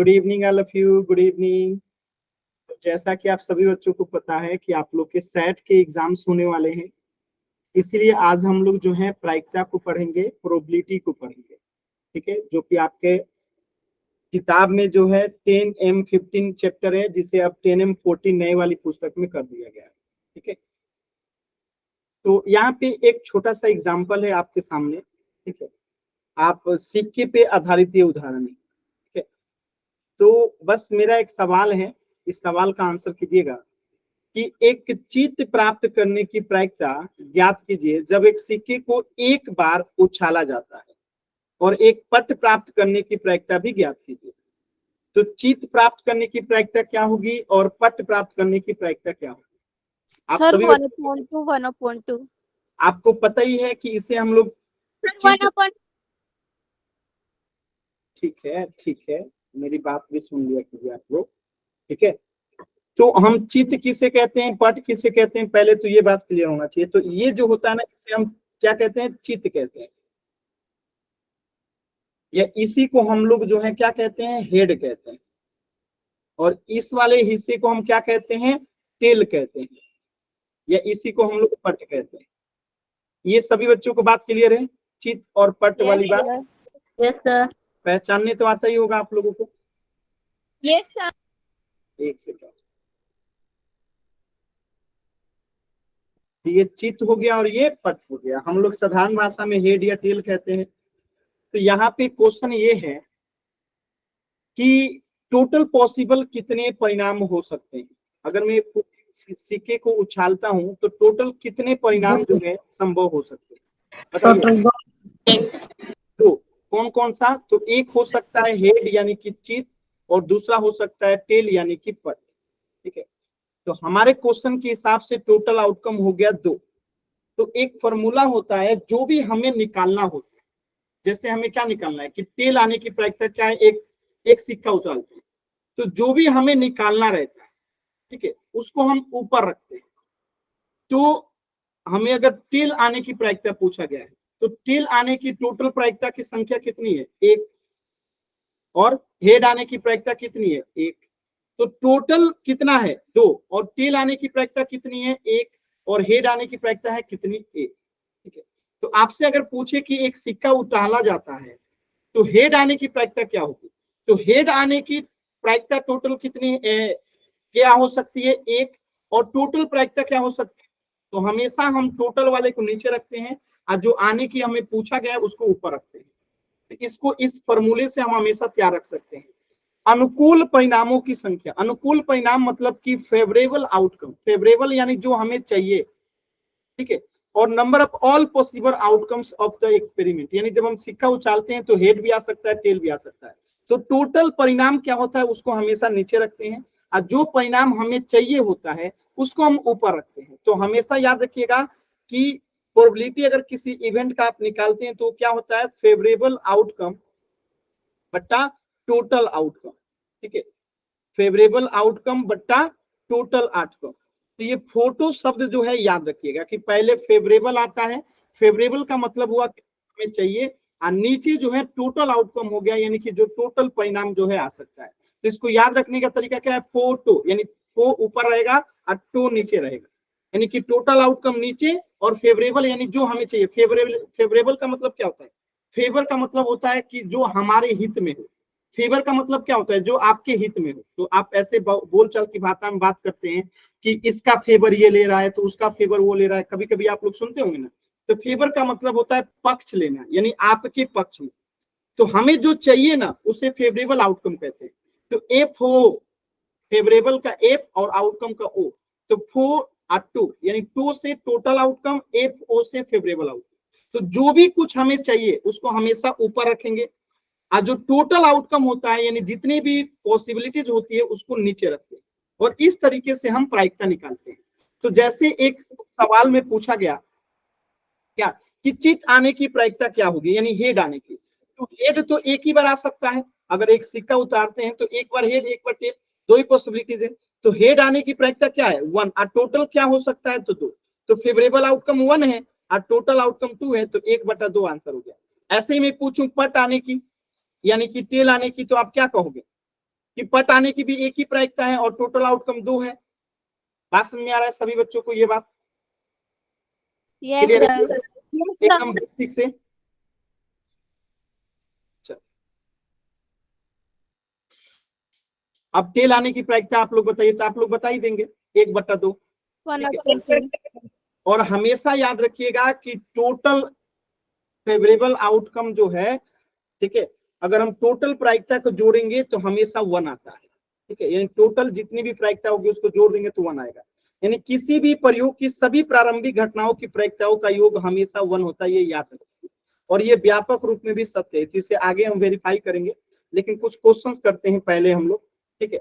Good evening all of you, good evening. जैसा कि आप सभी बच्चों को पता है कि आप लोग के सेट के एग्जाम्स होने वाले हैं, इसलिए आज हम लोग जो है प्रायिकता को पढ़ेंगे, प्रोबेबिलिटी को पढ़ेंगे। ठीक है, जो कि आपके किताब में जो है 10M15 चैप्टर है, जिसे अब 10M14 नए वाली पुस्तक में कर दिया गया है। ठीक है, तो यहाँ पे एक छोटा सा एग्जाम्पल है आपके सामने। ठीक है, आप सिक्के पे आधारित ये उदाहरण है। ठीक है, तो बस मेरा एक सवाल है, इस सवाल का आंसर कीजिएगा कि एक चित्त प्राप्त करने की प्रायिकता ज्ञात कीजिए जब एक सिक्के को एक बार उछाला जाता है, और एक पट प्राप्त करने की प्रायिकता भी ज्ञात कीजिए। तो चित्त प्राप्त करने की प्रायिकता क्या होगी और पट प्राप्त करने की प्रायिकता क्या होगी? आप सर सभी 1/2 1/2 आपको पता ही है कि इसे हम लोग ठीक है, मेरी बात भी सुन लिया कीजिए आप लोग। ठीक है, तो हम चित्त किसे कहते हैं, पट किसे कहते हैं, पहले तो ये बात क्लियर होना चाहिए। तो ये जो होता है ना, इसे हम क्या कहते हैं, चित्त कहते हैं, या इसी को हम लोग जो है क्या कहते हैं, हेड कहते हैं। और इस वाले हिस्से को हम क्या कहते हैं, टेल कहते हैं, या इसी को हम लोग पट कहते हैं। ये सभी बच्चों को बात क्लियर है, चित्त और पट वाली बात? Yes sir. पहचानने तो आता ही होगा आप लोगों को। Yes sir. एक सेकंड, ये चित्त हो गया और ये पट हो गया। हम लोग साधारण भाषा में हेड या टेल कहते हैं। तो यहाँ पे क्वेश्चन ये है कि टोटल पॉसिबल कितने परिणाम हो सकते हैं। अगर मैं सिक्के को उछालता हूं तो टोटल कितने परिणाम जो है संभव हो सकते हैं, बताइए। तो कौन कौन सा? तो एक हो सकता है हेड यानी कि चित्त, और दूसरा हो सकता है टेल यानी कि पट। ठीक है, तो हमारे क्वेश्चन के हिसाब से टोटल आउटकम हो गया 2। तो एक फॉर्मूला होता है जो भी हमें निकालना होता है। जैसे हमें क्या निकालना है कि टेल आने की प्रायिकता क्या है, एक सिक्का उछालते हैं, तो जो भी हमें निकालना रहता है, ठीक है, उसको हम ऊपर रखते हैं। तो हमें अगर टेल आने की प्रायिकता पूछा गया है, तो टेल आने की टोटल प्रायिकता की संख्या कितनी है, 1। और हेड आने की प्रायिकता कितनी है, 1। तो टोटल कितना है, 2। और टेल आने की प्रायिकता कितनी है, 1। और हेड आने की प्रायिकता है कितनी, 1। ठीक है, तो आपसे अगर पूछे कि एक सिक्का उछाला जाता है तो हेड आने की प्रायिकता क्या होगी, तो हेड आने की प्रायिकता टोटल कितनी क्या हो सकती है, 1। और टोटल प्रायिकता क्या हो सकती है, तो हमेशा हम टोटल वाले को नीचे रखते हैं और जो आने की हमें पूछा गया है उसको ऊपर रखते हैं। तो इसको इस फॉर्मूले से हम हमेशा तैयार रख सकते हैं। अनुकूल परिणामों की संख्या, अनुकूल परिणाम मतलब कि फेवरेबल आउटकम, फेवरेबल यानी जो हमें चाहिए। ठीक है, और number of all possible outcomes of the experiment, यानी जब हम सिक्का उछालते हैं तो हेड भी आ सकता है, टेल भी आ सकता है। तो टोटल परिणाम क्या होता है उसको हमेशा नीचे रखते हैं, और जो परिणाम हमें चाहिए होता है उसको हम ऊपर रखते हैं। तो हमेशा याद रखिएगा कि प्रोबेबिलिटी अगर किसी इवेंट का आप निकालते हैं तो क्या होता है, फेवरेबल आउटकम बट्टा टोटल आउटकम। ठीक है, फेवरेबल आउटकम बट्टा टोटल आउटकम। तो ये फोटो शब्द जो है याद रखिएगा कि पहले फेवरेबल आता है, फेवरेबल का मतलब हुआ कि हमें चाहिए, और नीचे जो है टोटल आउटकम हो गया, यानी कि जो टोटल परिणाम जो है आ सकता है। तो इसको याद रखने का तरीका क्या है, फोटो यानी फो ऊपर रहेगा और टो नीचे रहेगा, यानी कि टोटल आउटकम नीचे, और फेवरेबल यानी जो हमें चाहिए। फेवरेबल का मतलब क्या होता है, फेवर का मतलब होता है कि जो हमारे हित में हो। फेवर का मतलब क्या होता है, जो आपके हित में हो। तो आप ऐसे बोलचाल की भाषा में बात करते हैं कि इसका फेवर ये ले रहा है तो उसका फेवर वो ले रहा है, कभी कभी आप लोग सुनते होंगे ना। तो फेवर का मतलब होता है पक्ष लेना, यानी आपके पक्ष में। तो हमें जो चाहिए ना उसे फेवरेबल आउटकम कहते हैं। तो एफ हो, फेवरेबल का एफ और आउटकम का ओ। तो 4 और 2 यानी 2 से टोटल आउटकम, एफ ओ से फेवरेबल आउटकम। तो जो भी कुछ हमें चाहिए उसको हमेशा ऊपर रखेंगे, और जो टोटल आउटकम होता है यानी जितनी भी पॉसिबिलिटीज होती है उसको नीचे रखते हैं। और इस तरीके से हम प्रायिकता निकालते हैं। तो जैसे एक सवाल में पूछा गया क्या कि चित्त आने की प्रायिकता क्या होगी, यानी हेड आने की। तो हेड तो एक ही बार आ सकता है, अगर एक सिक्का उतारते हैं तो एक बार हेड एक बार टेल, दो ही पॉसिबिलिटीज है। तो हेड आने की प्रायिकता क्या है, 1। और टोटल क्या हो सकता है, तो 2। तो फेवरेबल आउटकम 1 है और टोटल आउटकम 2 है, तो 1/2 आंसर हो गया। ऐसे ही मैं पूछूं पट आने की यानी कि टेल आने की, तो आप क्या कहोगे, कि पट आने की भी एक ही प्रायिकता है और टोटल आउटकम 2 है। बात समझ में आ रहा है सभी बच्चों को ये बात? Yes, Clear है? sir. एकदम बेसिक से। अब टेल आने की प्रायिकता आप लोग बताइए, तो आप लोग बता ही देंगे 1/2। 1/2. और हमेशा याद रखिएगा कि टोटल फेवरेबल आउटकम जो है, ठीक है, अगर हम टोटल प्रायिकता को जोड़ेंगे तो हमेशा 1 आता है। ठीक है, यानी टोटल जितनी भी प्रायिकता होगी उसको जोड़ देंगे तो 1 आएगा। यानी किसी भी प्रयोग की सभी प्रारंभिक घटनाओं की प्रायिकताओं का योग हमेशा 1 होता है, ये याद रखिए। और ये व्यापक रूप में भी सत्य है, तो इसे आगे हम वेरीफाई करेंगे, लेकिन कुछ क्वेश्चंस करते हैं पहले हम लोग। ठीक है,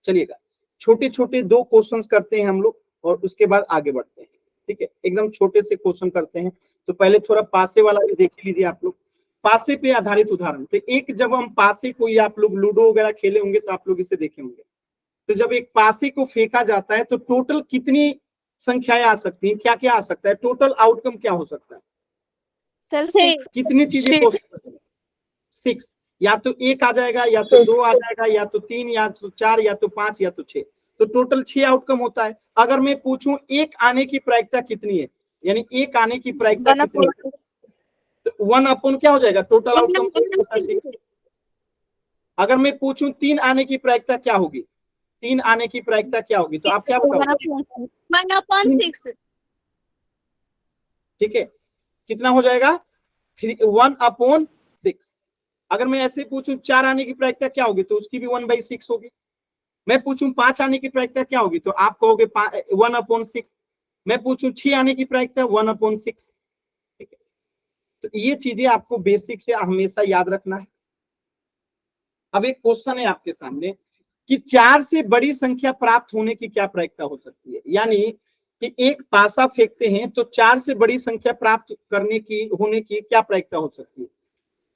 चलिएगा, छोटे छोटे 2 क्वेश्चंस करते हैं हम लोग और उसके बाद आगे बढ़ते हैं। ठीक है, एकदम छोटे से क्वेश्चन करते हैं। तो पहले थोड़ा पासे वाला भी देख लीजिए आप लोग, पासे पे आधारित उदाहरण। तो एक, जब हम पासे को, या आप लोग लूडो वगैरह खेले होंगे तो आप लोग इसे देखे होंगे। तो जब एक पासे को फेंका जाता है तो टोटल कितनी संख्याएं आ सकती हैं, क्या क्या आ सकता है, टोटल आउटकम क्या हो सकता है? Sir, 6. कितनी चीजें पॉसिबल है? 6। या तो 1 आ जाएगा, या तो 2 आ जाएगा, या तो 3, या तो 4, या तो 5, या तो 6। तो टोटल 6 आउटकम होता है। अगर मैं पूछूं 1 आने की प्रायिकता कितनी है, यानी 1 आने की प्रायिकता कितनी है, तो 1 अपॉन क्या हो जाएगा, टोटल आउटकम 6। अगर मैं पूछूं 3 आने की प्रायिकता क्या होगी, 3 आने की प्रायिकता क्या होगी, तो आप क्या बताओगे? 1/6. ठीक है, कितना हो जाएगा, 1/6। अगर मैं ऐसे पूछूं 4 आने की प्रायिकता क्या होगी, तो उसकी भी 1/6 होगी। मैं पूछूं 5 आने की प्रायिकता क्या होगी, तो आप कहोगे 1/6। मैं पूछूं 6 आने की प्रायिकता 1/6। ठीक है, तो ये चीजें आपको बेसिक से हमेशा याद रखना है। अब एक क्वेश्चन है आपके सामने कि 4 से बड़ी संख्या प्राप्त होने की क्या प्रायिकता हो सकती है, यानी कि एक पासा फेंकते हैं तो 4 से बड़ी संख्या प्राप्त करने की, होने की क्या प्रायिकता हो सकती है?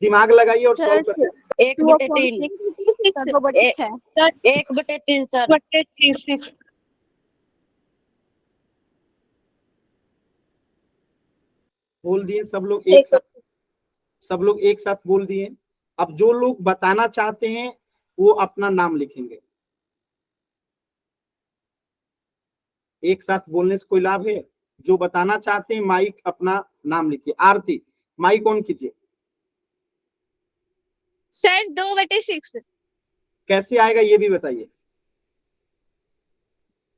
दिमाग लगाइए और सॉल्व करिए। 1/3 सर। बोल दिए सब लोग एक साथ, सब लोग एक साथ बोल दिए। अब जो लोग बताना चाहते हैं वो अपना नाम लिखेंगे। एक साथ बोलने से कोई लाभ है? जो बताना चाहते हैं माइक अपना नाम लिखिए। आरती, माइक ऑन कीजिए। सर 2/6. कैसे आएगा ये भी बताइए।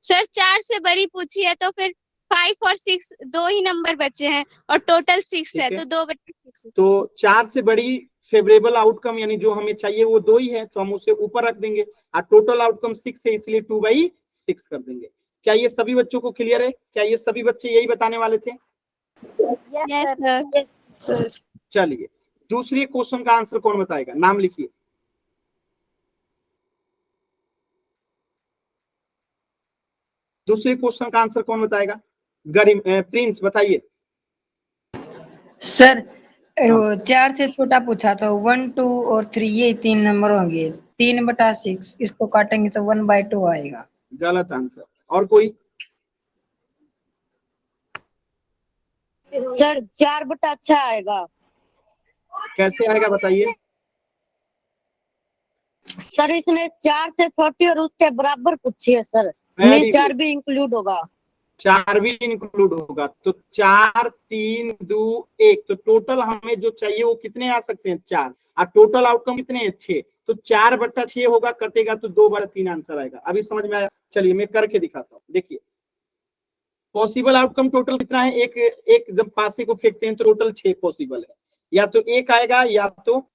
सर 4 से बड़ी पूछी है तो फिर 5 और 6 दो ही नंबर बचे हैं और टोटल 6 है, तो 2/6. तो 4 से बड़ी फेवरेबल आउटकम यानी जो हमें चाहिए वो 2 ही है, तो हम उसे ऊपर रख देंगे। और टोटल आउटकम 6 है, इसलिए 2/6 कर देंगे। क्या ये सभी बच्चों को क्लियर है? क्या ये सभी बच्चे यही बताने वाले थे? Yes, sir. चलिए, दूसरी क्वेश्चन का आंसर कौन बताएगा, नाम लिखिए। दूसरे क्वेश्चन का आंसर कौन बताएगा? गरिम, प्रिंस बताइए। सर 4 से छोटा पूछा तो 1, 2 और 3 ये 3 नंबर होंगे। 3/6 इसको काटेंगे तो 1/2 आएगा। गलत आंसर। और कोई? सर 4/6 आएगा। कैसे आएगा बताइए। सर इसने 4 से छोटी और उसके बराबर पूछी है सर, Very में 4 good. भी इंक्लूड होगा। 4 भी इंक्लूड होगा, तो 4, 3, 2, 1, तो टोटल हमें जो चाहिए वो कितने आ सकते हैं, 4। और टोटल आउटकम कितने हैं, 6। तो 4/6 होगा, कटेगा तो 2/3 आंसर आएगा। अभी समझ में आया? चलिए मैं करके दिखाता हूँ, देखिए। पॉसिबल आउटकम टोटल कितना है, एक जब पासे को फेंकते हैं तो टोटल 6 पॉसिबल है। या तो 1 आएगा, या तो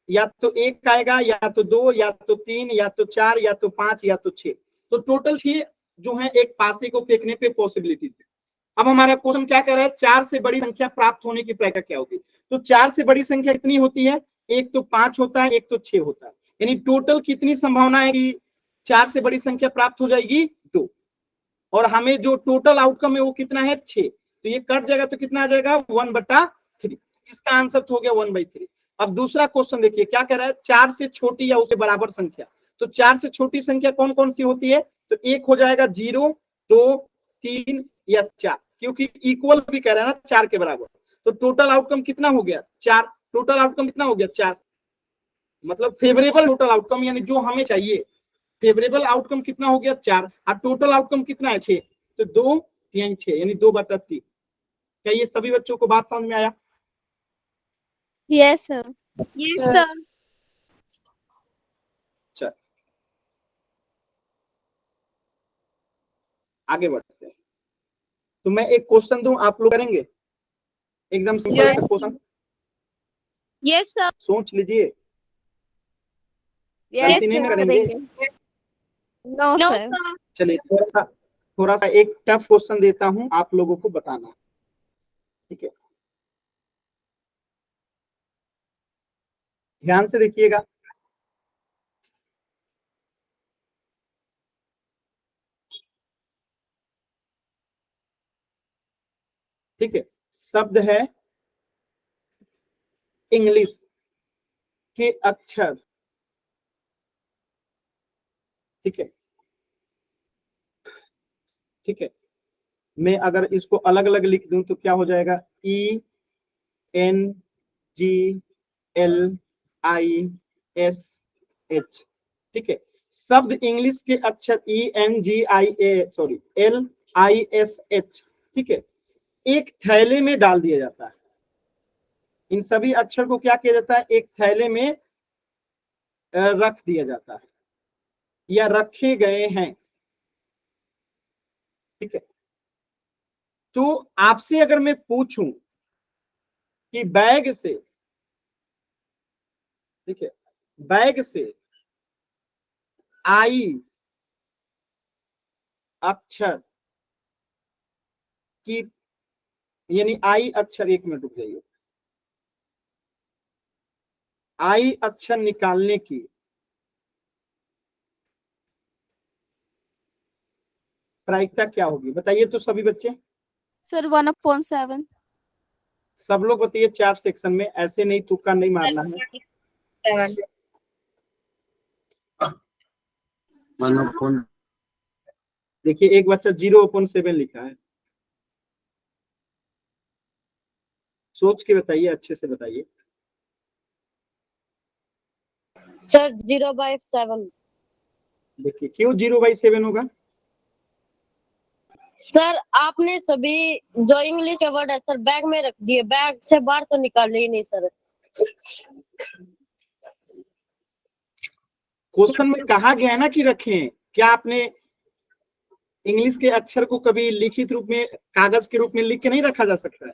1 आएगा, या तो 2, या तो 3, या तो 4, या तो 5, या तो 6। तो टोटल 6 जो है एक पासे को फेंकने पे पॉसिबिलिटी है। अब हमारा क्वेश्चन क्या कह रहा है, 4 से बड़ी संख्या प्राप्त होने की प्रायिकता क्या होगी? तो 4 से बड़ी संख्या कितनी होती है, एक तो 5 होता है, एक तो 6 होता है। यानी टोटल कितनी संभावना है कि 4 से बड़ी संख्या प्राप्त हो जाएगी, 2। और हमें जो टोटल आउटकम है वो कितना है, 6। तो ये कट जाएगा तो कितना आ जाएगा, 1/3। इसका आंसर तो हो गया 1/3। अब दूसरा क्वेश्चन देखिए क्या कह रहा है, 4 से छोटी या उससे बराबर संख्या। तो 4 से छोटी संख्या कौन कौन सी होती है? तो एक हो जाएगा 0, 2, 3 या 4, क्योंकि इक्वल भी कह रहा है ना 4 के बराबर। तो टोटल आउटकम कितना हो गया, 4। टोटल आउटकम कितना हो गया, 4। मतलब फेवरेबल टोटल आउटकम यानी जो हमें चाहिए। फेवरेबल आउटकम कितना हो गया 4 और टोटल आउटकम कितना है 6, तो 2 3 6 यानी 2/3। क्या ये सभी बच्चों को बात समझ में आया? Yes sir. Yes sir. चल आगे बढ़ते हैं। तो मैं एक क्वेश्चन दूं, आप लोग करेंगे? एकदम सिंपल सा क्वेश्चन, यस सर। सोच लीजिए। यस गलती नहीं सर करेंगे। No no sir. सर। चलिए थोड़ा सा एक टफ क्वेश्चन देता हूं, आप लोगों को बताना, ठीक है? ध्यान से देखिएगा। ठीक है, शब्द है इंग्लिश के अक्षर, ठीक है? ठीक है, मैं अगर इसको अलग अलग लिख दूं तो क्या हो जाएगा? ENGLISH, ठीक है? शब्द इंग्लिश के अक्षर LISH, ठीक है, एक थैले में डाल दिया जाता है। इन सभी अक्षर को क्या किया जाता है? एक थैले में रख दिया जाता है या रखे गए हैं, ठीक है? तो आपसे अगर मैं पूछूं कि बैग से, ठीक है, बैग से आई अक्षर की यानी आई अक्षर, एक मिनट रुक जाइए, आई अक्षर निकालने की प्रायिकता क्या होगी? बताइए तो सभी बच्चे। सर 1/7। सब लोग बताइए 4 सेक्शन में, ऐसे नहीं, तुक्का नहीं मारना है। देखिए एक बच्चा 0/7 लिखा है। सोच के बताइए, अच्छे से बताइए। सर 0/7। देखिए क्यों 0/7 होगा? सर आपने सभी जो इंग्लिश के वर्ड है सर बैग में रख दिए, बैग से बाहर तो निकाले ही नहीं सर। क्वेश्चन में कहा गया है ना कि रखें। क्या आपने इंग्लिश के अक्षर को कभी लिखित रूप में, कागज के रूप में लिख के नहीं रखा जा सकता है?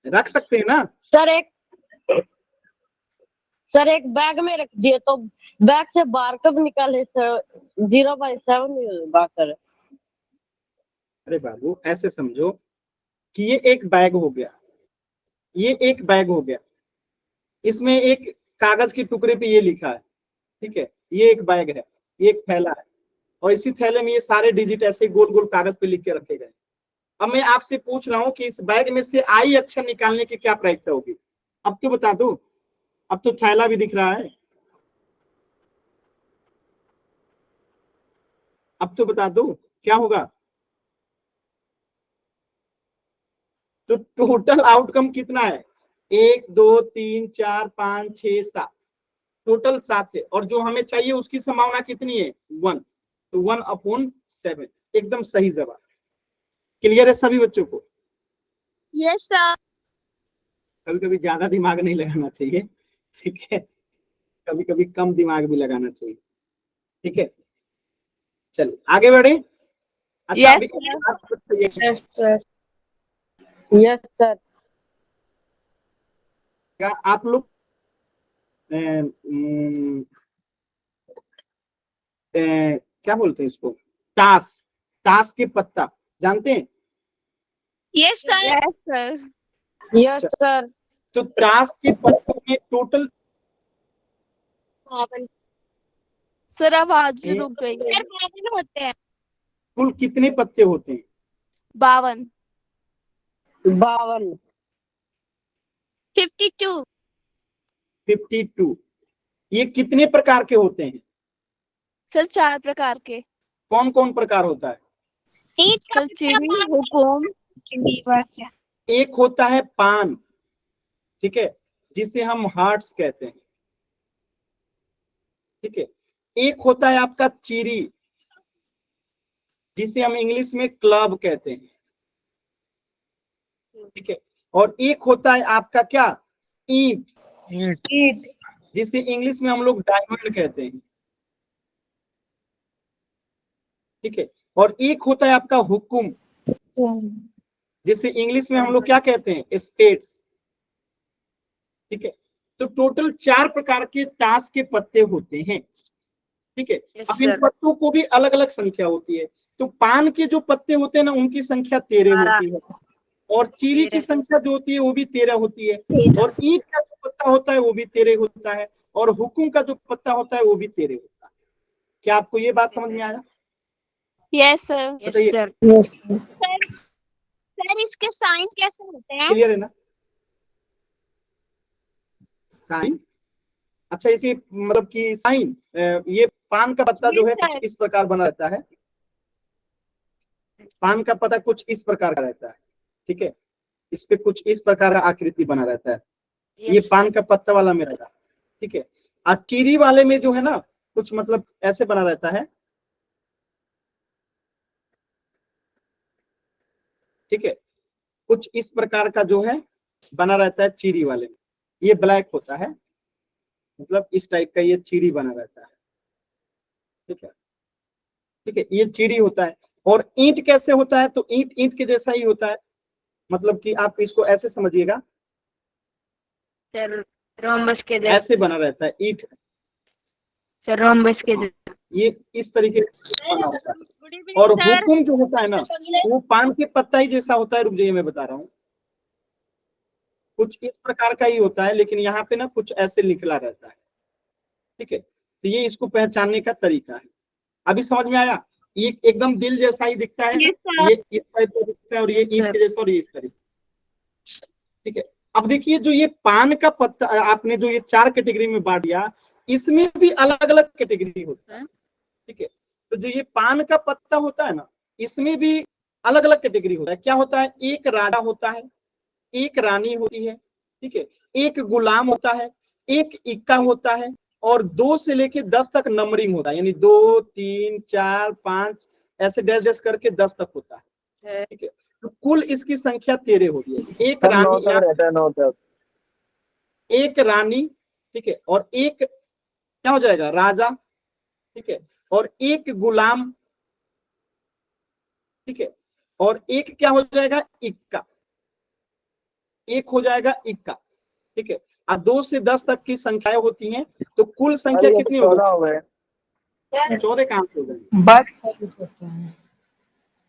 रख सकते हैं ना? सर एक बैग में रख दिए तो बैग से बाहर कब निकाले सर? 0/7 नहीं होगा सर। अरे बाबू ऐसे समझो कि ये एक बैग हो गया, ये एक बैग हो गया, इसमें एक कागज के टुकड़े पे ये लिखा है, ठीक है? ये एक बैग है, ये एक थैला है, और इसी थैले में ये सारे डिजिट ऐसे गोल गोल कागज पे लिख के रखे गए। अब मैं आपसे पूछ रहा हूँ कि इस बैग में से आई अक्षर निकालने की क्या प्रायिकता होगी? अब तो बता दो, अब तो थैला भी दिख रहा है, अब तो बता दो क्या होगा? तो टोटल आउटकम कितना है? 1 2 3 4 5 6 7, टोटल 7 है, और जो हमें चाहिए उसकी संभावना कितनी है? 1, तो 1/7 एकदम सही जवाब। क्लियर है सभी बच्चों को? Yes sir. कभी कभी ज्यादा दिमाग नहीं लगाना चाहिए, ठीक है? कभी कभी कम दिमाग भी लगाना चाहिए, ठीक है? चलिए आगे बढ़े। अच्छा अभी यस सर। Yes sir. आप लोग क्या बोलते हैं इसको? ताश, ताश के पत्ता जानते हैं? Yes sir. Yes sir. Yes sir. तो ताश के पत्तों में टोटल सर आवाज रुक गई है। सर 52 होते हैं। कुल कितने पत्ते होते हैं? 52। 52। 52। 52। ये कितने प्रकार के होते हैं? सर 4 प्रकार के। कौन कौन प्रकार होता है? ईंट का सर चीनी, हुकुम। एक होता है पान, ठीक है? जिसे हम हार्ट्स कहते हैं, ठीक है। एक होता है आपका चीरी, जिसे हम इंग्लिश में क्लब कहते हैं, ठीक है। और एक होता है आपका क्या, ईंट, ईट जिसे इंग्लिश में हम लोग डायमंड कहते हैं, ठीक है। और एक होता है आपका हुकुम, जिसे इंग्लिश में हम लोग क्या कहते हैं, स्पेड्स, ठीक है। तो टोटल 4 प्रकार के ताश के पत्ते होते हैं, ठीक है। अब इन पत्तों को भी अलग अलग संख्या होती है। तो पान के जो पत्ते होते हैं ना, उनकी संख्या 13 होती है, और चीरी की संख्या जो होती है वो भी 13 होती है, और ईंट का जो पत्ता होता है वो भी 13 होता है, और हुकुम का जो पत्ता होता है वो भी 13 होता है। क्या आपको ये बात समझ में आया? Yes sir. बताइए, सर इसके साइन कैसे होते हैं? क्लियर है ना? साइन, अच्छा इसी मतलब कि साइन, ये पान का पत्ता जो है कुछ इस प्रकार बना रहता है, पान का पत्ता कुछ इस प्रकार का रहता है, ठीक है। इस पे कुछ इस प्रकार का आकृति बना रहता है, ये पान का पत्ता वाला में रहता है, ठीक है। और चीरी वाले में जो है ना, कुछ मतलब ऐसे बना रहता है, ठीक है। कुछ इस प्रकार का जो है बना रहता है चीरी वाले में, ये ब्लैक होता है, मतलब इस टाइप का ये चीरी बना रहता है, ठीक है, ठीक है। ये चीरी होता है। और ईंट कैसे होता है? तो ईंट ईंट के जैसा ही होता है, मतलब कि आप इसको ऐसे समझिएगा, रोम्बस के ऐसे बना रहता है ईंट, रोम्बस के ये इस तरीके से बना होता है। और हुकुम जो होता है ना, वो पान के पत्ता ही जैसा होता है, रुक जाइए मैं बता रहा हूँ, कुछ इस प्रकार का ही होता है, लेकिन यहाँ पे ना कुछ ऐसे निकला रहता है, ठीक है। तो ये इसको पहचानने का तरीका है। अभी समझ में आया? ये एकदम दिल जैसा ही दिखता है, ये इस टाइप का दिखता है, और ये ईंट के जैसा, और ये इस तरीके, ठीक है। अब देखिए, जो ये पान का पत्ता आपने जो ये 4 कैटेगरी में बांट दिया, इसमें भी अलग अलग कैटेगरी होता है, ठीक है। तो जो ये पान का पत्ता होता है ना, इसमें भी अलग अलग कैटेगरी होता है। क्या होता है? एक राजा होता है, एक रानी होती है, ठीक है, एक गुलाम होता है, एक इक्का होता है, और 2 से लेके 10 तक नंबरिंग होता है, यानी 2 3 4 5 ऐसे डैश डैश करके 10 तक होता है, ठीक है। तो कुल इसकी संख्या 13 होती है। एक रानी, एक रानी, ठीक है, और एक क्या हो जाएगा, राजा, ठीक है, और एक गुलाम, ठीक है, और एक क्या हो जाएगा, इक्का, एक हो जाएगा इक्का, ठीक है। और 2 से 10 तक की संख्याएं होती हैं, तो कुल संख्या कितनी होगी? 14 कहां से हो जाएंगे? बात सही होता है।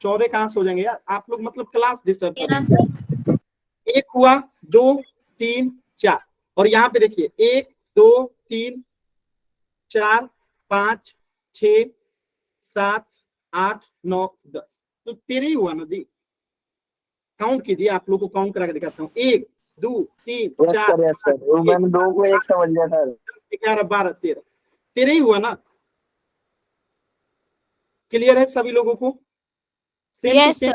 14 कहां से हो जाएंगे यार? आप लोग मतलब क्लास डिस्टर्ब कर रहे हैं। एक हुआ, 2 3 4, और यहाँ पे देखिए 1 2 3 4 5 6 7 8 9 10, तो 13 ही हुआ ना जी। काउंट कीजिए, आप लोग को काउंट करा के दिखाता हूँ। 1 2 3 4 मैंने 2 को एक समझ लिया था। 11 12 13, 13 ही हुआ ना? क्लियर है सभी लोगों को? Same too yes same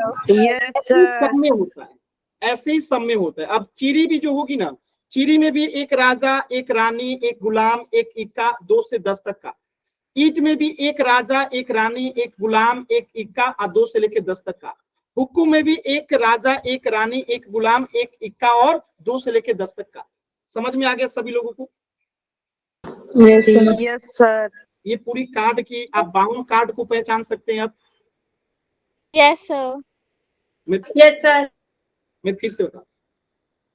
sir. सब में होता है, ऐसे ही सब में होता है। अब चीरी भी जो होगी ना, चीरी में भी एक राजा, एक रानी, एक गुलाम, एक इक्का, 2 से 10 तक का। ईंट में भी एक राजा, एक रानी, एक गुलाम, एक इक्का, और 2 से लेकर 10 तक का। हुक्म में भी एक राजा, एक रानी, एक गुलाम, एक इक्का, और 2 से लेकर 10 तक का। समझ में आ गया सभी लोगों को? Yes sir. ये पूरी कार्ड की आप 52 कार्ड को पहचान सकते हैं। अब यस सर। Yes sir. मैं फिर से बता,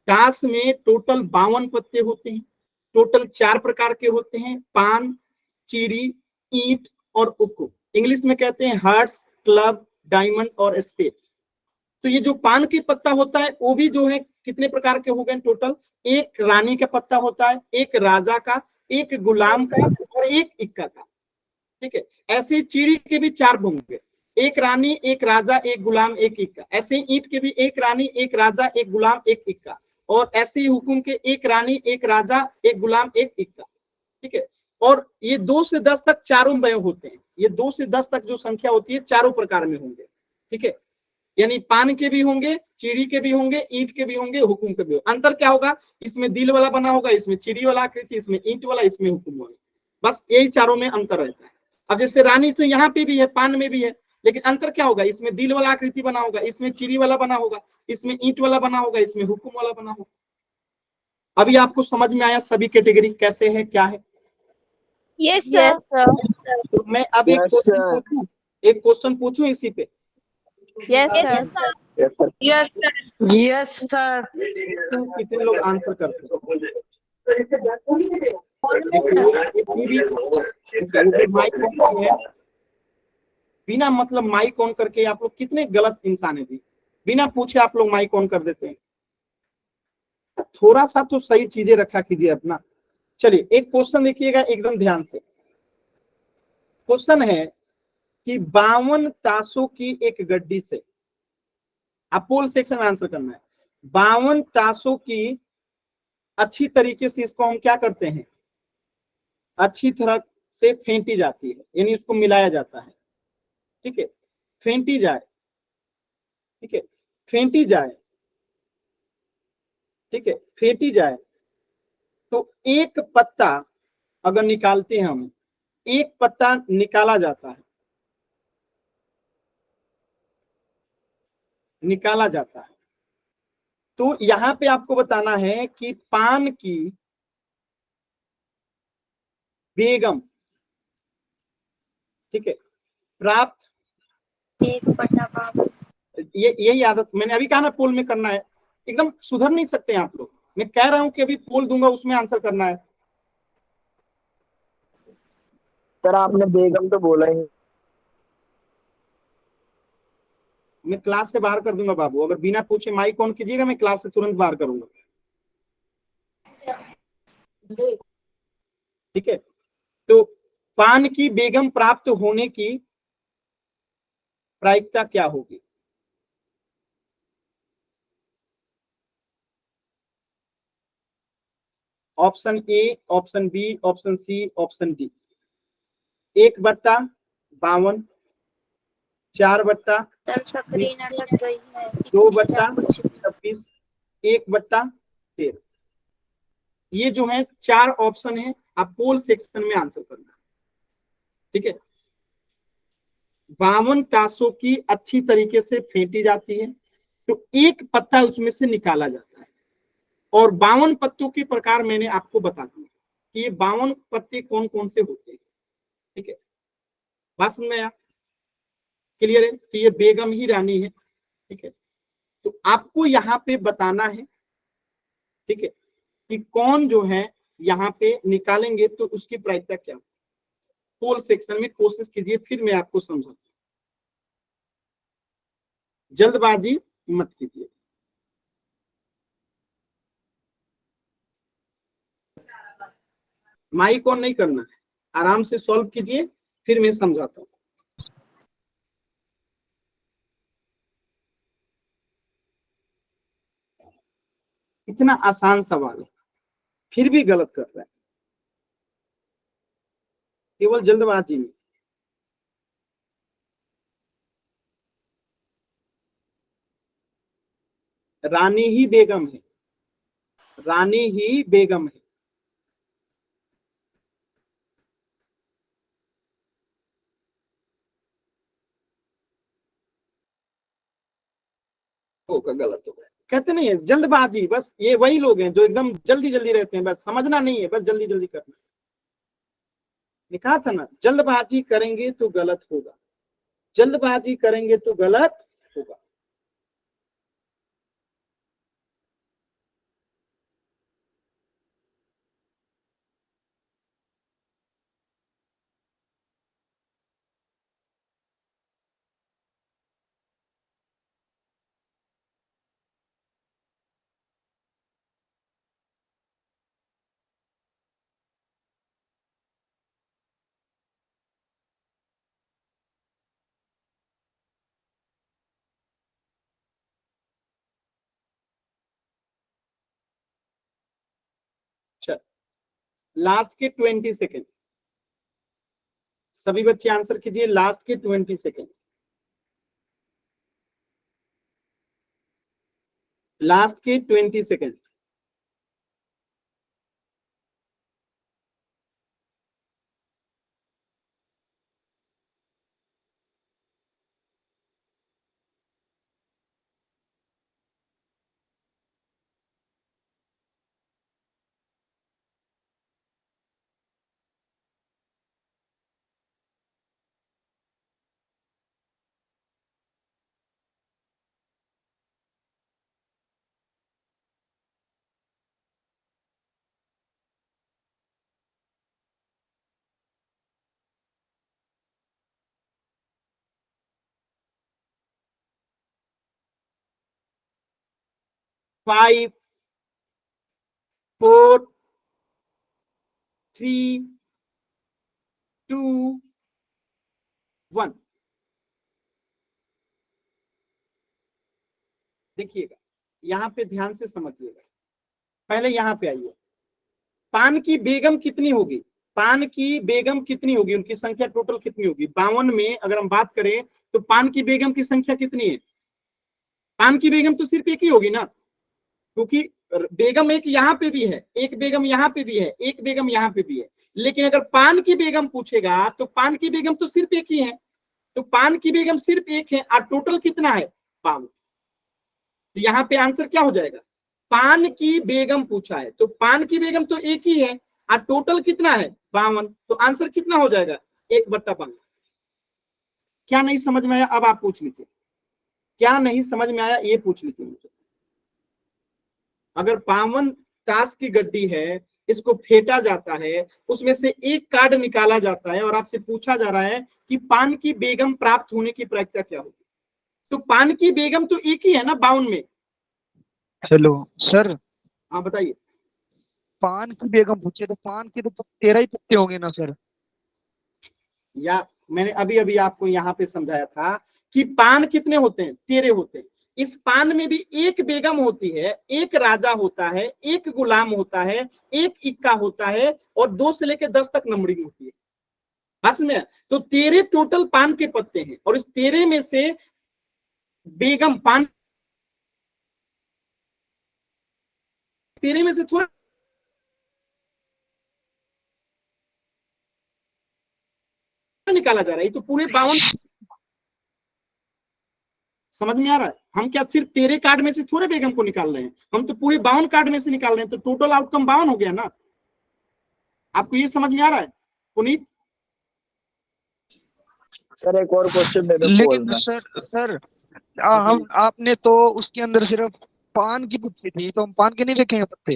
ताश में टोटल 52 पत्ते होते हैं, टोटल 4 प्रकार के होते हैं, पान, चीरी, ईंट और उक्कू। इंग्लिश में कहते हैं हार्ट्स, क्लब, डायमंड और स्पेड्स। तो ये जो पान की पत्ता होता है, वो भी जो है कितने प्रकार के हो गए टोटल? एक रानी का पत्ता होता है, एक राजा का, एक गुलाम का, और एक इक्का का, ठीक है। ऐसे चीड़ी के भी 4 होंगे, एक रानी, एक राजा, एक गुलाम, एक इक्का। ऐसे ईंट के भी एक रानी, एक राजा, एक गुलाम, एक इक्का। और ऐसे ही हुकुम के एक रानी, एक राजा, एक गुलाम, एक इक्का, ठीक है। और ये 2 से 10 तक चारों में होते हैं। ये 2 से 10 तक जो संख्या होती है, चारों प्रकार में होंगे, ठीक है। यानी पान के भी होंगे, चिड़ी के भी होंगे, ईंट के भी होंगे, हुकुम के भी होंगे। अंतर क्या होगा, इसमें दिल वाला बना होगा, इसमें चिड़ी वाला आकृति, इसमें ईंट वाला, इसमें हुकुम वाला, बस यही चारों में अंतर रहता है। अब जैसे रानी तो यहाँ पे भी है, पान में भी है, लेकिन अंतर क्या होगा, इसमें दिल वाला आकृति बना होगा, इसमें चिड़ी वाला बना होगा, इसमें ईंट वाला बना होगा, इसमें हुकुम वाला बना होगा। अभी आपको समझ में आया सभी कैटेगरी कैसे है, क्या है? Yes Yes, sir. sir. तो मैं अब एक Yes, क्वेश्चन sir. पूछूं, एक क्वेश्चन पूछूं इसी पे। Yes, sir. Yes, sir. Yes sir. तुम कितने लोग आंसर करते हो? माइक ऑन है, बिना मतलब माइक ऑन करके आप लोग कितने गलत इंसान है जी, बिना पूछे आप लोग माइक ऑन कर देते हैं। थोड़ा सा तो सही चीजें रखा कीजिए अपना। चलिए एक क्वेश्चन देखिएगा एकदम ध्यान से। क्वेश्चन है कि 52 ताशों की एक गड्डी से, आप पोल सेक्शन में आंसर करना है। 52 ताशों की अच्छी तरीके से इसको हम क्या करते हैं, अच्छी तरह से फेंटी जाती है, यानी उसको मिलाया जाता है। ठीक है, फेंटी जाए, ठीक है, फेंटी जाए, ठीक है, फेंटी जाए। तो एक पत्ता अगर निकालते हैं हम, एक पत्ता निकाला जाता है, निकाला जाता है। तो यहां पे आपको बताना है कि पान की बेगम, ठीक है, प्राप्त, ये यही आदत मैंने अभी कहा ना, पोल में करना है, एकदम सुधर नहीं सकते आप लोग। मैं कह रहा हूं कि अभी पोल दूंगा उसमें आंसर करना है। सर आपने बेगम तो बोला ही नहीं। मैं क्लास से बाहर कर दूंगा बाबू, अगर बिना पूछे माइक ऑन कीजिएगा मैं क्लास से तुरंत बाहर करूंगा। ठीक है, तो पान की बेगम प्राप्त होने की प्रायिकता क्या होगी? Option A, option B, option C, option D. 1/52, 4/20, 2/26, 1/13। ये जो है 4 ऑप्शन है, आप पोल सेक्शन में आंसर करना। ठीक है, 52 ताशों की अच्छी तरीके से फेंटी जाती है, तो एक पत्ता उसमें से निकाला जाता है। और 52 पत्तों के प्रकार मैंने आपको बता दिया कि ये 52 पत्ते कौन कौन से होते हैं। ठीक है, बात समझ में आया? क्लियर है कि ये बेगम ही रानी है। ठीक है, तो आपको यहाँ पे बताना है, ठीक है, कि कौन जो है यहाँ पे निकालेंगे तो उसकी प्रायिकता क्या। पोल सेक्शन में कोशिश कीजिए, फिर मैं आपको समझाता हूं, जल्दबाजी मत कीजिए। माइक ऑन नहीं करना है, आराम से सॉल्व कीजिए, फिर मैं समझाता हूँ। इतना आसान सवाल है, फिर भी गलत कर रहा है, केवल जल्दबाजी में। रानी ही बेगम है, रानी ही बेगम है। होगा, गलत हो गया, कहते नहीं है जल्दबाजी, बस ये वही लोग हैं जो एकदम जल्दी जल्दी रहते हैं, बस समझना नहीं है, बस जल्दी जल्दी करना है। ने कहा था ना, जल्दबाजी करेंगे तो गलत होगा, जल्दबाजी करेंगे तो गलत होगा। चल, लास्ट के 20 सेकेंड, सभी बच्चे आंसर कीजिए, लास्ट के 20 सेकेंड। लास्ट के 20 सेकेंड। फाइव, 4, 3, 2, 1। देखिएगा, यहां पे ध्यान से समझिएगा। पहले यहां पे आइए। पान की बेगम कितनी होगी? पान की बेगम कितनी होगी? उनकी संख्या टोटल कितनी होगी? 52 में अगर हम बात करें तो पान की बेगम की संख्या कितनी है? पान की बेगम तो सिर्फ एक ही होगी ना, क्योंकि बेगम एक यहाँ पे भी है, एक बेगम यहाँ पे भी है, एक बेगम यहाँ पे भी है। लेकिन अगर पान की बेगम पूछेगा तो पान की बेगम तो सिर्फ एक ही है, तो पान की बेगम सिर्फ एक है और टोटल कितना है? 52। तो यहाँ पे आंसर क्या हो जाएगा? पान की बेगम पूछा है तो पान की बेगम तो एक ही है और टोटल कितना है? 52। तो आंसर कितना हो जाएगा? 1/52। क्या नहीं समझ में आया? अब आप पूछ लीजिए, क्या नहीं समझ में आया ये पूछ लीजिए मुझे। अगर 52 ताश की गड्डी है, इसको फेंटा जाता है, उसमें से एक कार्ड निकाला जाता है और आपसे पूछा जा रहा है कि पान की बेगम प्राप्त होने की प्रक्रिया क्या होगी, तो पान की बेगम तो एक ही है ना 52 में। हेलो सर, हाँ बताइए। पान की बेगम पूछे तो पान के तो 13 ही पत्ते होंगे ना सर? या मैंने अभी अभी आपको यहाँ पे समझाया था कि पान कितने होते हैं? 13 होते हैं। इस पान में भी एक बेगम होती है, एक राजा होता है, एक गुलाम होता है, एक इक्का होता है और 2 से लेकर 10 तक नंबरिंग होती है। बस में तो 13 टोटल पान के पत्ते हैं और इस 13 में से बेगम पान 13 में से थोड़ा निकाला जा रहा है। ये तो पूरे 52 समझ में आ रहा है? हम क्या सिर्फ 13 कार्ड में से थोड़े बेगम को निकाल रहे हैं, हम तो पूरे 52 कार्ड में से निकाल रहे हैं, तो टोटल आउटकम 52 हो गया ना। आपको ये समझ में आ रहा है पुनीत? सर एक और क्वेश्चन दे दो पोल लेकिन का। सर हम आपने तो उसके अंदर सिर्फ पान की पूछी थी, तो हम पान के नहीं देखेंगे पत्ते?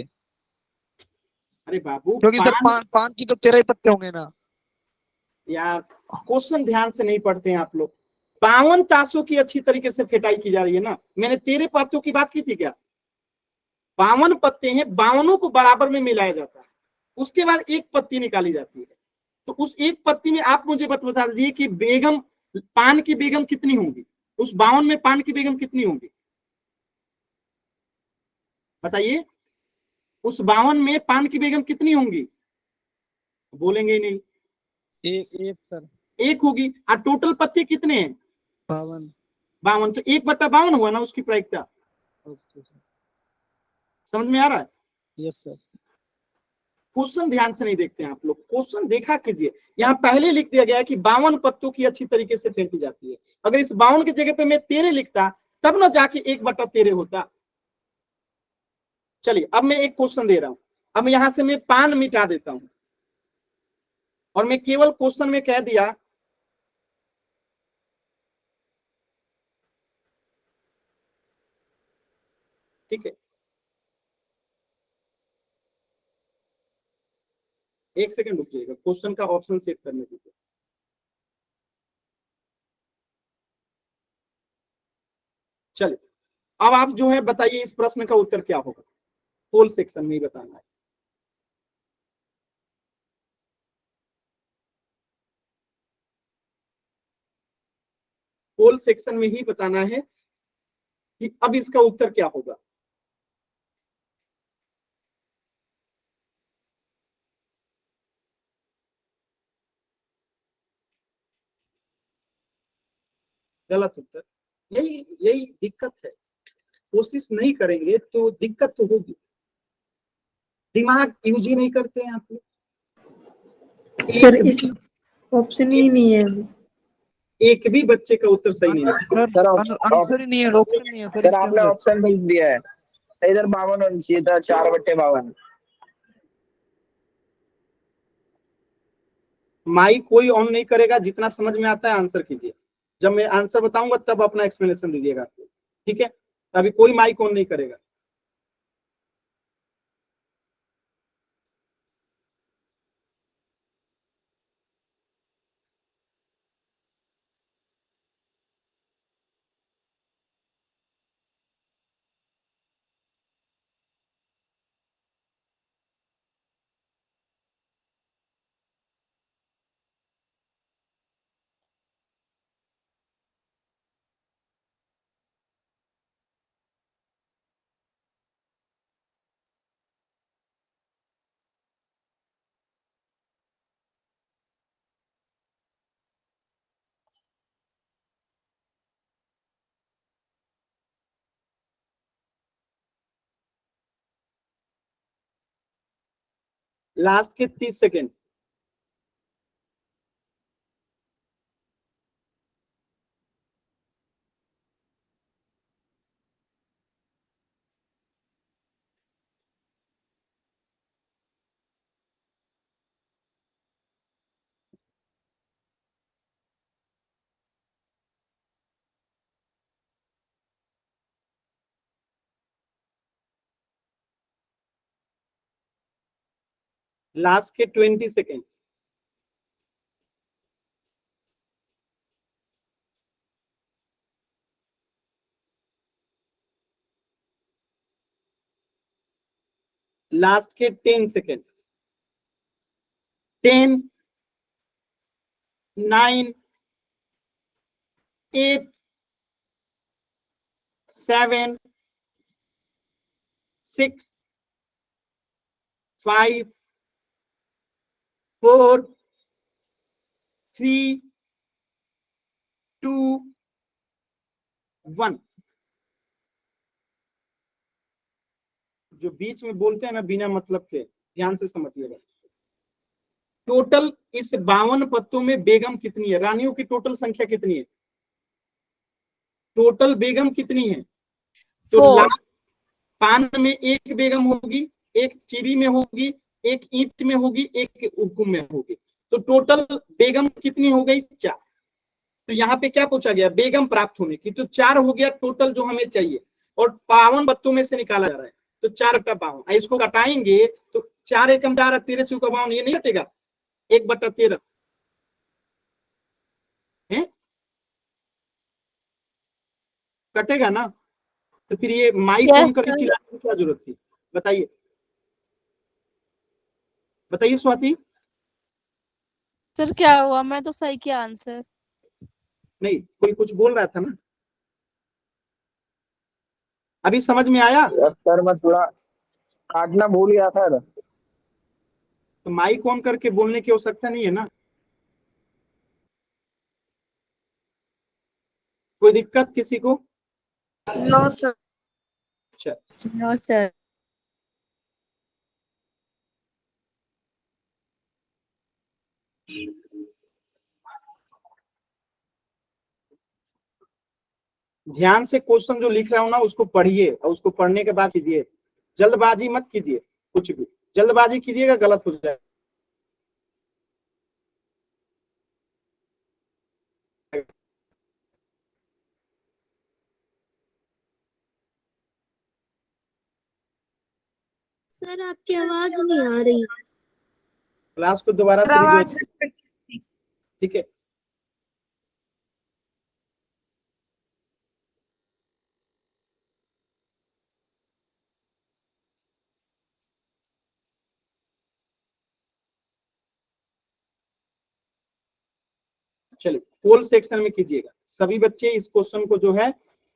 अरे बाबू क्योंकि सर पान, पान की तो 13 ही पत्ते होंगे ना। यार क्वेश्चन ध्यान से नहीं पढ़ते हैं आप लोग। 52 ताशों की अच्छी तरीके से फेटाई की जा रही है ना। मैंने 13 पत्तों की बात की थी क्या? 52 पत्ते हैं, 52 को बराबर में मिलाया जाता है, उसके बाद एक पत्ती निकाली जाती है। तो उस एक पत्ती में आप मुझे बता दीजिए कि बेगम, पान की बेगम कितनी होंगी? उस 52 में पान की बेगम कितनी होंगी बताइए? उस 52 में पान की बेगम कितनी होंगी? बोलेंगे ही नहीं। एक एक सर। एक होगी। और टोटल पत्ते कितने हैं? 52। 52। तो 1/52 हुआ ना उसकी प्रायिकता। Okay sir. समझ में आ रहा है? Yes sir. क्वेश्चन ध्यान से नहीं देखते हैं आप लोग, क्वेश्चन देखा कीजिए। यहाँ पहले लिख दिया गया है कि 52 पत्तों की अच्छी तरीके से फेंटी जाती है। अगर इस 52 की जगह पे मैं 13 लिखता तब ना जाके 1/13 होता। चलिए अब मैं एक क्वेश्चन दे रहा हूं। अब यहां से मैं पान मिटा देता हूं और मैं केवल क्वेश्चन में कह दिया ठीक है। एक सेकंड रुकिएगा, क्वेश्चन का ऑप्शन सेट करने दीजिए। चलिए अब आप जो है बताइए इस प्रश्न का उत्तर क्या होगा? पोल सेक्शन में ही बताना है। पोल सेक्शन में ही बताना है कि अब इसका उत्तर क्या होगा। गलत उत्तर। यही यही दिक्कत है। कोशिश नहीं करेंगे तो दिक्कत तो होगी। दिमाग यूज ही नहीं करते हैं आप लोग। सर इस ऑप्शन ही नहीं है अभी। एक भी बच्चे का उत्तर सही नहीं है। सर आंसर ही नहीं है, ऑप्शन नहीं है सर सर इसके आपने अंदर। ऑप्शन भेज दिया है। इधर 52 होना चाहिए था, 4/52। माइक कोई ऑन नहीं करेगा, जितना समझ में आता है आंसर कीजिए। जब मैं आंसर बताऊंगा तब अपना एक्सप्लेनेशन दीजिएगा, ठीक है? अभी कोई माइक ऑन नहीं करेगा। लास्ट के 30 सेकेंड। लास्ट के 20 सेकेंड। लास्ट के 10 सेकेंड। 10, 9, 8, 7, 6, 5, 4, 3, 2, 1। जो बीच में बोलते हैं ना बिना मतलब के, ध्यान से समझिएगा। टोटल इस 52 पत्तों में बेगम कितनी है? रानियों की टोटल संख्या कितनी है? टोटल बेगम कितनी है? तो 4. पान में एक बेगम होगी, एक चीरी में होगी, एक ईंट में होगी, एक हुक्म में होगी। तो टोटल बेगम कितनी हो गई? 4। तो यहाँ पे क्या पूछा गया? बेगम प्राप्त होने की। तो 4 हो गया टोटल जो हमें चाहिए, और 52 बत्तों में से निकाला जा रहा है। तो 4/52 इसको घटाएंगे तो 4 एकम 4, 13 चौका 52, ये नहीं हटेगा? 1/13 है, कटेगा ना? तो फिर ये माइक Yes, ऑन करके sir. चिल्लाने की क्या जरूरत थी? बताइए, बताइए स्वाति। सर क्या हुआ? मैं तो सही किया आंसर। नहीं, कोई कुछ बोल रहा था ना, अभी समझ में आया? सर मैं थोड़ा काटना भूल गया सर। तो माइक ऑन करके बोलने की आवश्यकता नहीं है ना। कोई दिक्कत किसी को? No sir. अच्छा, नो सर। ध्यान से क्वेश्चन जो लिख रहा हूं ना उसको पढ़िए, और उसको पढ़ने के बाद कीजिए। जल्दबाजी मत कीजिए, कुछ भी जल्दबाजी कीजिएगा गलत हो जाएगा। सर आपकी आवाज नहीं आ रही। क्लास को दोबारा से आवाज रिज्वाइन, ठीक है? चलिए पोल सेक्शन में कीजिएगा। सभी बच्चे इस क्वेश्चन को जो है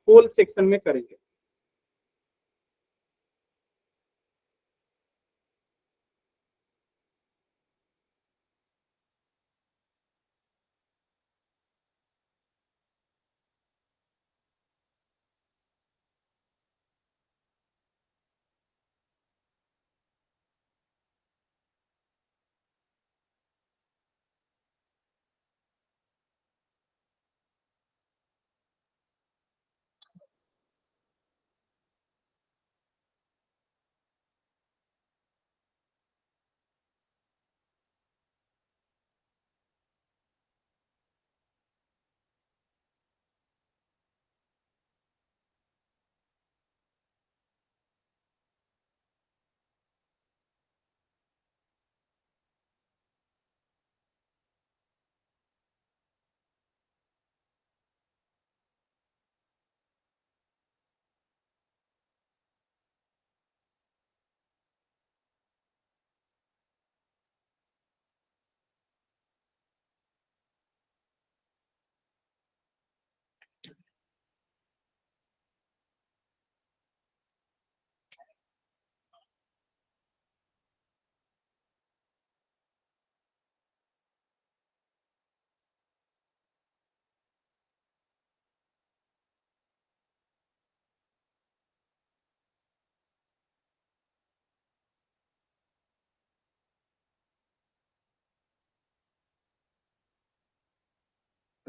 पोल सेक्शन में करेंगे।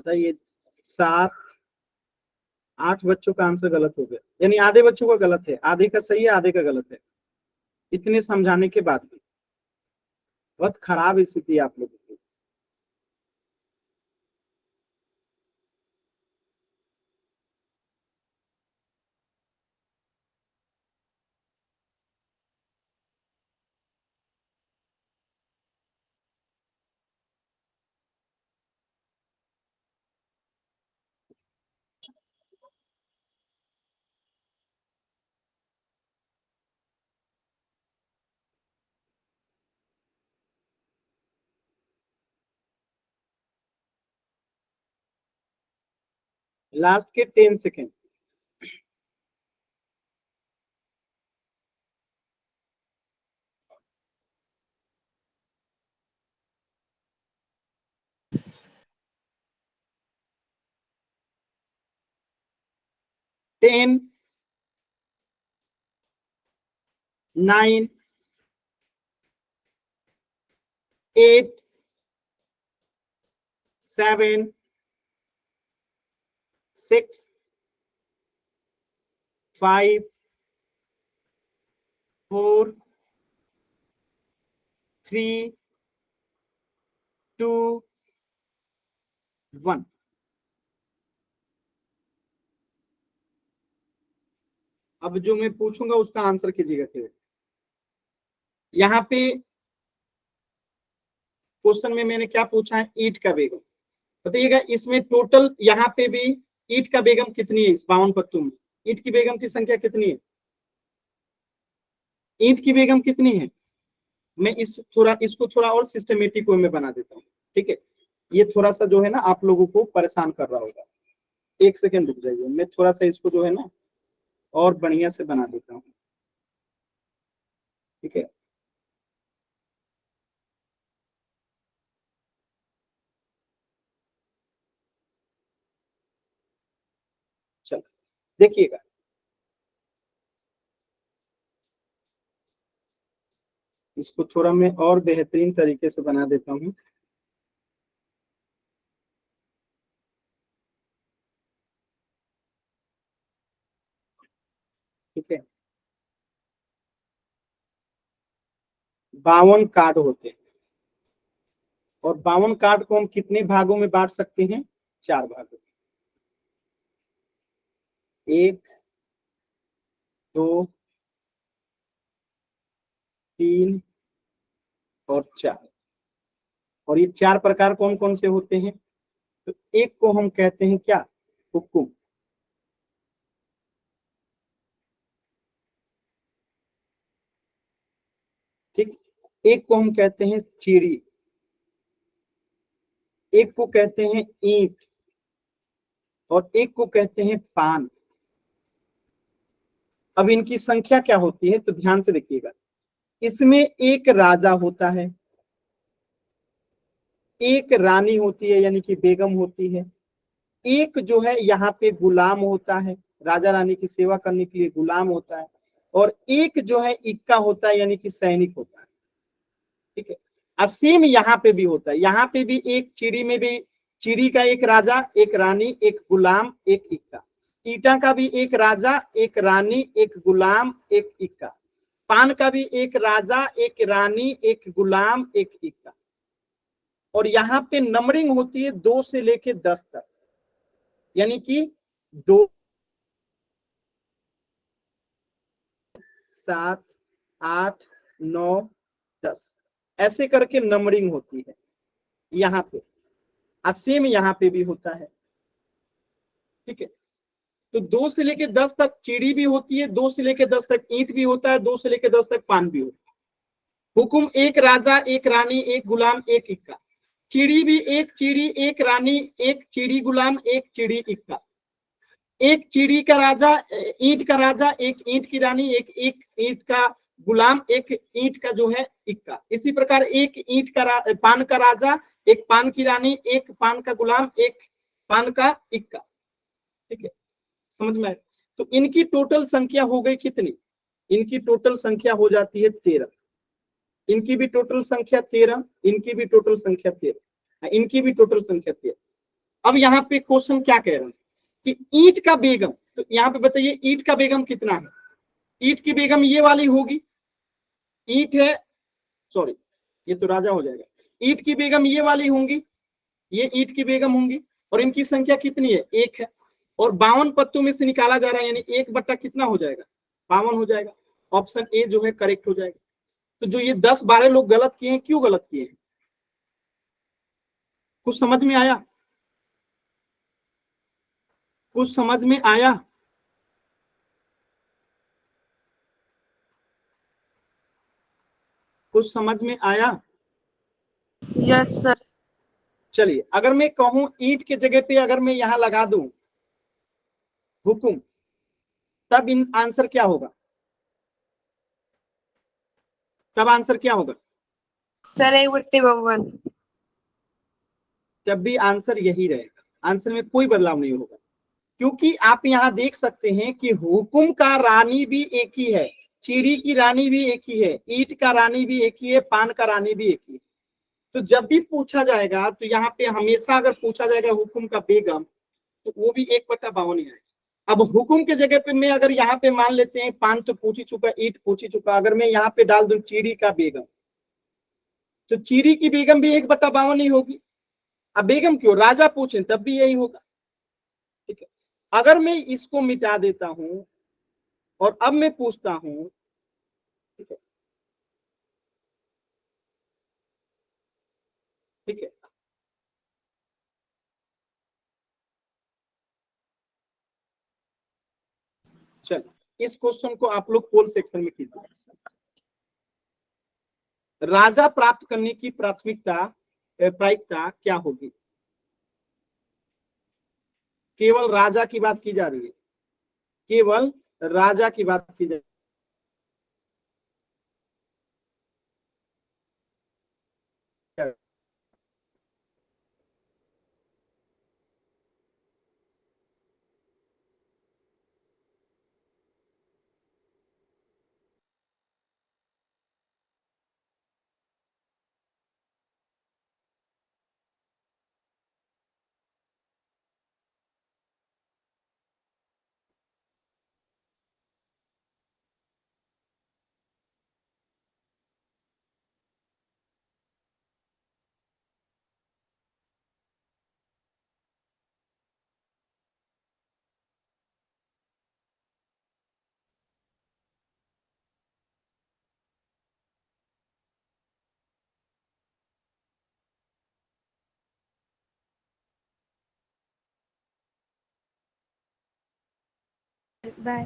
बताइए 7 8 बच्चों का आंसर गलत हो गया, यानी आधे बच्चों का गलत है, आधे का सही है आधे का गलत है। इतने समझाने के बाद भी बहुत खराब स्थिति है आप लोगों की। लास्ट के 10 सेकेंड। टेन 9 8 7 6 5 4 3 2 1। अब जो मैं पूछूंगा उसका आंसर कीजिएगा केवल। यहाँ पे क्वेश्चन में मैंने क्या पूछा है, ईंट का बेगम। बताइएगा इसमें टोटल यहाँ पे भी ईंट का बेगम कितनी है, इस 52 पत्तों में ईंट की बेगम की संख्या कितनी है, ईंट की बेगम कितनी है। मैं इसको थोड़ा और सिस्टमेटिक वे में बना देता हूँ, ठीक है। ये थोड़ा सा जो है ना आप लोगों को परेशान कर रहा होगा, 1 सेकेंड रुक जाइए, मैं थोड़ा सा इसको जो है ना और बढ़िया से बना देता हूँ, ठीक है। चलो देखिएगा, इसको थोड़ा मैं और बेहतरीन तरीके से बना देता हूँ। ठीक है, 52 कार्ड होते हैं और 52 कार्ड को हम कितने भागों में बांट सकते हैं, 4 भागों में। 1 2 3 और 4। और ये 4 प्रकार कौन कौन से होते हैं, तो एक को हम कहते हैं क्या, हुक्म। ठीक, एक को हम कहते हैं चीड़ी, एक को कहते हैं ईंट और एक को कहते हैं पान। अब इनकी संख्या क्या होती है तो ध्यान से देखिएगा, इसमें एक राजा होता है, एक रानी होती है यानी कि बेगम होती है, एक जो है यहाँ पे गुलाम होता है, राजा रानी की सेवा करने के लिए गुलाम होता है, और एक जो है इक्का होता है यानी कि सैनिक होता है। ठीक है, असीम यहाँ पे भी होता है, यहाँ पे भी एक चिड़ी में भी, चिड़ी का एक राजा एक रानी एक गुलाम एक इक्का, ईटा का भी एक राजा एक रानी एक गुलाम एक इक्का, पान का भी एक राजा एक रानी एक गुलाम एक इक्का। और यहाँ पे नंबरिंग होती है 2 से लेके 10 तक, यानी कि 2 7 8 9 10 ऐसे करके नंबरिंग होती है। यहाँ पे असीम यहाँ पे भी होता है। ठीक है, तो 2 से लेके 10 तक चिड़ी भी होती है, 2 से लेके 10 तक ईंट भी होता है, 2 से लेके 10 तक पान भी होता है। हुकुम एक राजा एक रानी एक गुलाम एक इक्का, चिड़ी भी एक चिड़ी एक रानी एक चिड़ी गुलाम एक चिड़ी इक्का, एक चिड़ी का राजा ईंट का राजा एक ईंट की रानी एक ईंट का गुलाम एक ईंट का जो है इक्का। इसी प्रकार एक ईंट का पान का राजा एक पान की रानी एक पान का गुलाम एक पान का इक्का। ठीक है, समझ में आया? तो इनकी टोटल संख्या हो गई कितनी, इनकी टोटल संख्या हो जाती है 13, इनकी भी टोटल संख्या 13, इनकी भी टोटल संख्या 13, इनकी भी टोटल संख्या 13। अब यहाँ पे क्वेश्चन क्या कह रहा है कि ईंट का बेगम, तो यहाँ पे बताइए ईंट का बेगम कितना है। ईंट की बेगम ये वाली होगी, ईंट है, सॉरी ये तो राजा हो जाएगा। ईंट की बेगम ये वाली होंगी, ये ईंट की बेगम होंगी, और इनकी संख्या कितनी है, 1 है, और 52 पत्तों में से निकाला जा रहा है, यानी 1 बट्टा कितना हो जाएगा, 52 हो जाएगा। ऑप्शन ए जो है करेक्ट हो जाएगा। तो जो ये 10-12 लोग गलत किए हैं, क्यों गलत किए हैं, कुछ समझ में आया, कुछ समझ में आया। कुछ समझ में आया। Yes sir. चलिए अगर मैं कहूं ईंट के जगह पे अगर मैं यहां लगा दूं हुकुम, तब इन आंसर क्या होगा, तब आंसर क्या होगा, सर 1/52। जब भी आंसर यही रहेगा, आंसर में कोई बदलाव नहीं होगा, क्योंकि आप यहां देख सकते हैं कि हुकुम का रानी भी एक ही है, चीड़ी की रानी भी एक ही है, ईंट का रानी भी एक ही है, पान का रानी भी एक ही है। तो जब भी पूछा जाएगा तो यहाँ पे हमेशा अगर पूछा जाएगा हुकुम का बेगम, तो वो भी 1/52 ही आएगा। अब हुकुम के जगह पे मैं अगर यहाँ पे मान लेते हैं पान तो पूछ ही चुका, ईंट पूछ ही चुका, अगर मैं यहाँ पे डाल दूं चीड़ी का बेगम, तो चीड़ी की बेगम भी 1/52 ही होगी। अब बेगम क्यों, राजा पूछे तब भी यही होगा। ठीक है, अगर मैं इसको मिटा देता हूं और अब मैं पूछता हूं, ठीक है, ठीक है, चलो इस क्वेश्चन को आप लोग पोल सेक्शन में कीजिए। राजा प्राप्त करने की प्रायिकता क्या होगी, केवल राजा की बात की जा रही है, केवल राजा की बात की जा रही है। बाय।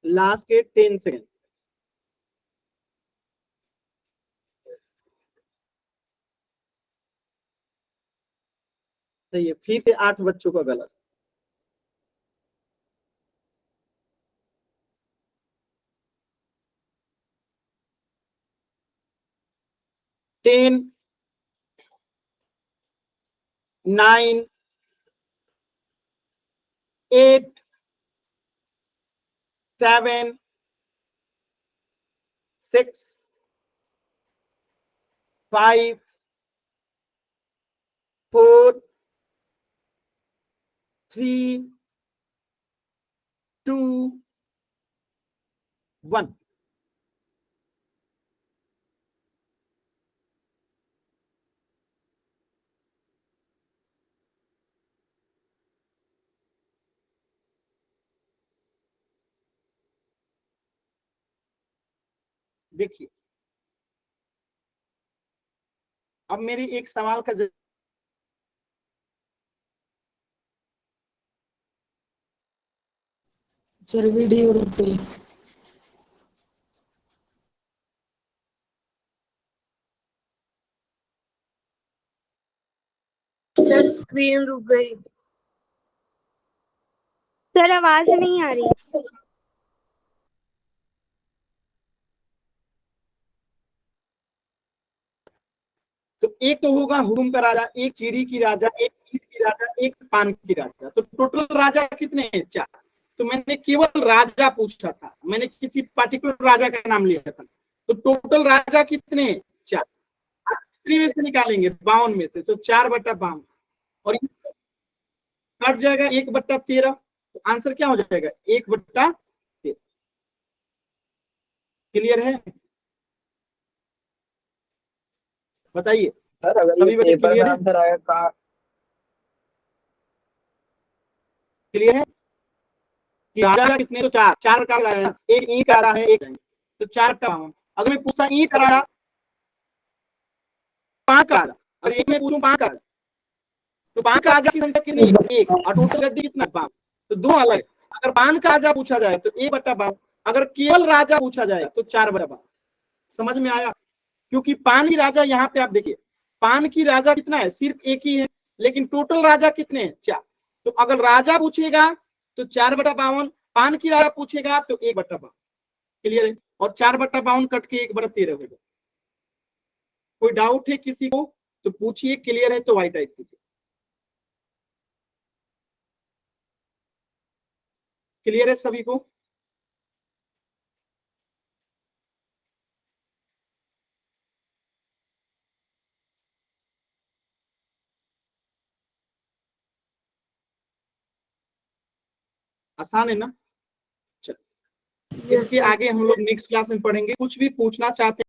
लास्ट के 10 सेकेंड। सही है, फिर से 8 बच्चों का गलत। टेन, 9, 8, 7, 6, 5, 4, 3, 2, 1। देखिए अब मेरी एक सवाल का जवाब, सर वीडियो रुक गई। स्क्रीन रुक गई। सर आवाज नहीं आ रही। तो एक तो होगा हुकुम का राजा, एक चीड़ी की राजा, एक ईंट की राजा, एक पान की राजा। तो टोटल राजा कितने हैं? 4। तो मैंने केवल राजा पूछा था, मैंने किसी पर्टिकुलर राजा का नाम लिया था। तो टोटल राजा कितने हैं? 4। कितने में से निकालेंगे? 52 में से। तो 4/52 और ये कट जाएगा 1/13। तो आंसर क्या हो जाएगा? 1/13। क्लियर है? बताइए सर अगर सभी ये बच्चे पेपर में क्लियर है? आंसर आया कहाँ? क्लियर है कि राजा कितने? तो 4। 4 का राजा, एक ईंट का राजा है, एक तो 4/52। अगर मैं पूछता ईंट का राजा 5 का राजा, अगर एक में पूछूं 5 का राजा, तो 5 का राजा की संख्या कितनी है? 1। और टोटल गड्डी कितना? 52। तो दो अलग। अगर 5 का राजा पूछा जाए तो 1/52, अगर केवल राजा पूछा जाए तो 4/52। समझ में आया? क्योंकि पान की राजा यहाँ पे आप देखिए, पान की राजा कितना है? सिर्फ एक ही है, लेकिन टोटल राजा कितने हैं? 4। तो अगर राजा पूछेगा तो 4/52, पान की राजा पूछेगा तो 1/52। क्लियर है? और 4/52 कट के 1/13 हो जाए। कोई डाउट है किसी को तो पूछिए। क्लियर है तो वाई टाइप कीजिए। क्लियर है सभी को? आसान है ना? चलो इसके आगे हम लोग नेक्स्ट क्लास में पढ़ेंगे। कुछ भी पूछना चाहते